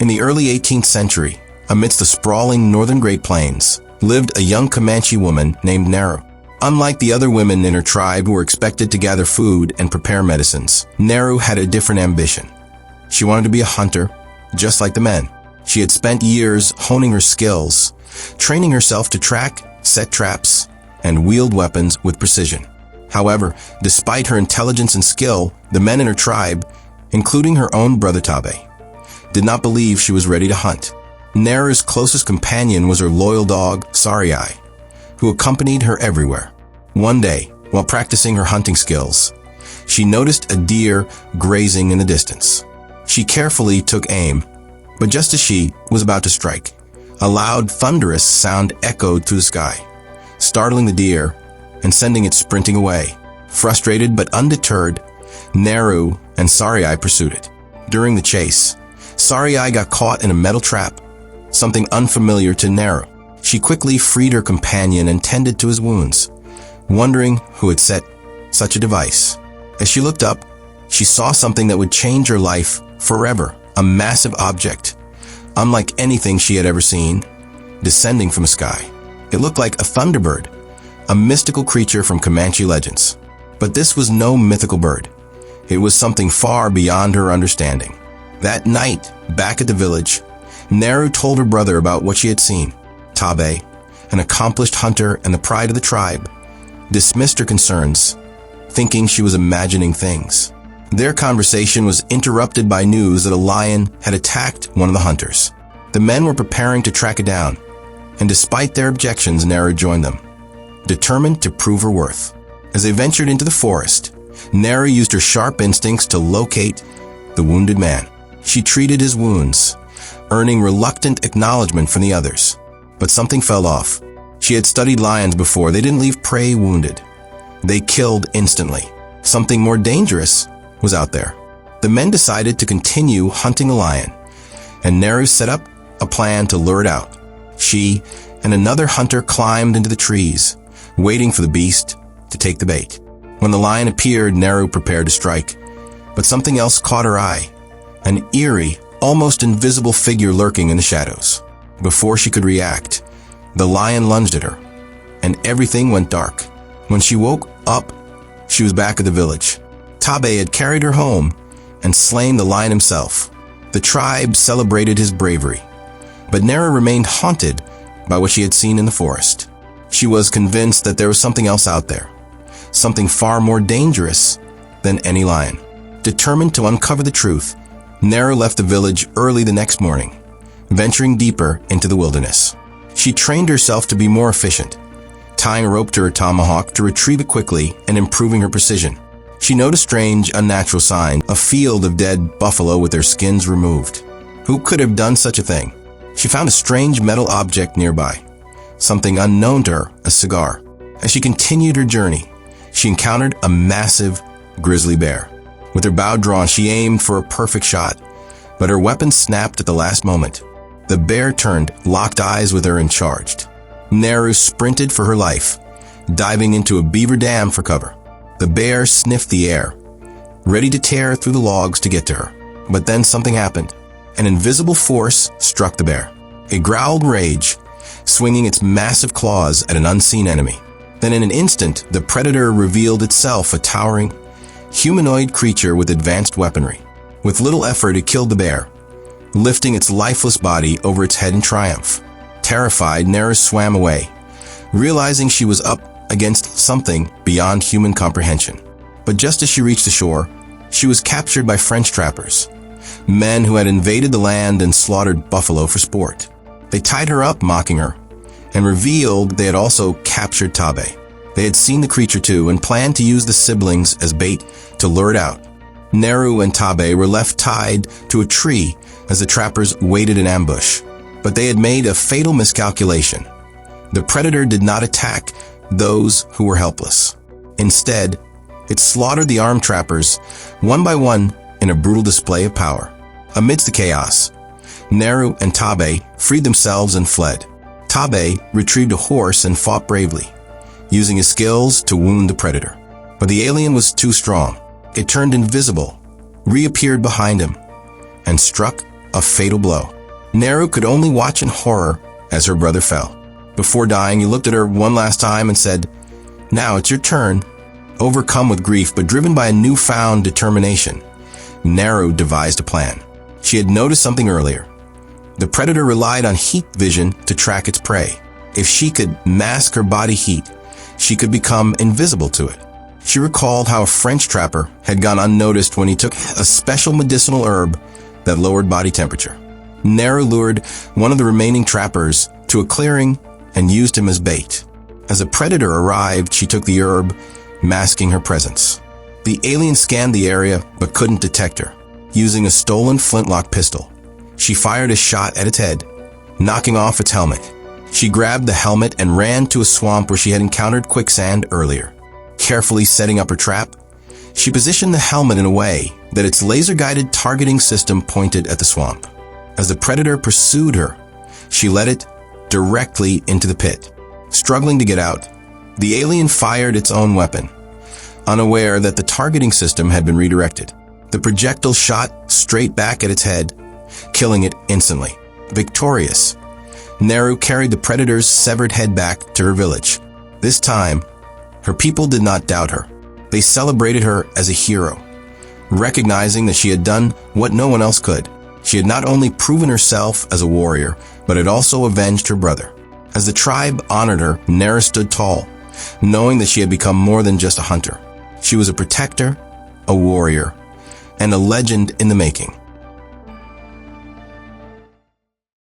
In the early 18th century, amidst the sprawling northern Great Plains, lived a young Comanche woman named Naru. Unlike the other women in her tribe who were expected to gather food and prepare medicines, Naru had a different ambition. She wanted to be a hunter, just like the men. She had spent years honing her skills, training herself to track, set traps, and wield weapons with precision. However, despite her intelligence and skill, the men in her tribe, including her own brother Tabe, did not believe she was ready to hunt. Naru's closest companion was her loyal dog, Sarai, who accompanied her everywhere. One day, while practicing her hunting skills, she noticed a deer grazing in the distance. She carefully took aim, but just as she was about to strike, a loud, thunderous sound echoed through the sky, startling the deer and sending it sprinting away. Frustrated but undeterred, Naru and Sarai pursued it. During the chase, Sarai got caught in a metal trap, something unfamiliar to Naru. She quickly freed her companion and tended to his wounds, wondering who had set such a device. As she looked up, she saw something that would change her life forever, a massive object, unlike anything she had ever seen, descending from the sky. It looked like a thunderbird, a mystical creature from Comanche legends. But this was no mythical bird. It was something far beyond her understanding. That night, back at the village, Naru told her brother about what she had seen. Tabe, an accomplished hunter and the pride of the tribe, dismissed her concerns, thinking she was imagining things. Their conversation was interrupted by news that a lion had attacked one of the hunters. The men were preparing to track it down, and despite their objections, Naru joined them, determined to prove her worth. As they ventured into the forest, Naru used her sharp instincts to locate the wounded man. She treated his wounds, earning reluctant acknowledgement from the others. But something fell off. She had studied lions before. They didn't leave prey wounded. They killed instantly. Something more dangerous was out there. The men decided to continue hunting the lion, and Naru set up a plan to lure it out. She and another hunter climbed into the trees, waiting for the beast to take the bait. When the lion appeared, Naru prepared to strike, but something else caught her eye, an eerie, almost invisible figure lurking in the shadows. Before she could react, the lion lunged at her, and everything went dark. When she woke up, she was back at the village. Tabe had carried her home and slain the lion himself. The tribe celebrated his bravery, but Naru remained haunted by what she had seen in the forest. She was convinced that there was something else out there, something far more dangerous than any lion. Determined to uncover the truth, Naru left the village early the next morning, venturing deeper into the wilderness. She trained herself to be more efficient, tying a rope to her tomahawk to retrieve it quickly and improving her precision. She noticed a strange, unnatural sign, a field of dead buffalo with their skins removed. Who could have done such a thing? She found a strange metal object nearby, something unknown to her, a cigar. As she continued her journey, she encountered a massive grizzly bear. With her bow drawn, she aimed for a perfect shot, but her weapon snapped at the last moment. The bear turned, locked eyes with her, and charged. Naru sprinted for her life, diving into a beaver dam for cover. The bear sniffed the air, ready to tear through the logs to get to her. But then something happened. An invisible force struck the bear. It growled rage, swinging its massive claws at an unseen enemy. Then in an instant, the predator revealed itself, a towering, humanoid creature with advanced weaponry. With little effort, it killed the bear, lifting its lifeless body over its head in triumph. Terrified, Naru swam away, realizing she was up against something beyond human comprehension. But just as she reached the shore, she was captured by French trappers, men who had invaded the land and slaughtered buffalo for sport. They tied her up, mocking her, and revealed they had also captured Tabe. They had seen the creature too and planned to use the siblings as bait to lure it out. Naru and Tabe were left tied to a tree as the trappers waited in ambush. But they had made a fatal miscalculation. The predator did not attack those who were helpless. Instead, it slaughtered the armed trappers one by one in a brutal display of power. Amidst the chaos, Naru and Tabe freed themselves and fled. Tabe retrieved a horse and fought bravely, using his skills to wound the predator. But the alien was too strong. It turned invisible, reappeared behind him, and struck a fatal blow. Naru could only watch in horror as her brother fell. Before dying, he looked at her one last time and said, "Now it's your turn." Overcome with grief but driven by a newfound determination, Naru devised a plan. She had noticed something earlier. The predator relied on heat vision to track its prey. If she could mask her body heat, she could become invisible to it. She recalled how a French trapper had gone unnoticed when he took a special medicinal herb that lowered body temperature. Naru lured one of the remaining trappers to a clearing and used him as bait. As a predator arrived, she took the herb, masking her presence. The alien scanned the area but couldn't detect her. Using a stolen flintlock pistol, she fired a shot at its head, knocking off its helmet. She grabbed the helmet and ran to a swamp where she had encountered quicksand earlier. Carefully setting up her trap, she positioned the helmet in a way that its laser-guided targeting system pointed at the swamp. As the predator pursued her, she led it directly into the pit. Struggling to get out, the alien fired its own weapon, unaware that the targeting system had been redirected. The projectile shot straight back at its head, killing it instantly. Victorious, Naru carried the predator's severed head back to her village. This time, her people did not doubt her. They celebrated her as a hero, recognizing that she had done what no one else could. She had not only proven herself as a warrior, but had also avenged her brother. As the tribe honored her, Naru stood tall, knowing that she had become more than just a hunter. She was a protector, a warrior, and a legend in the making.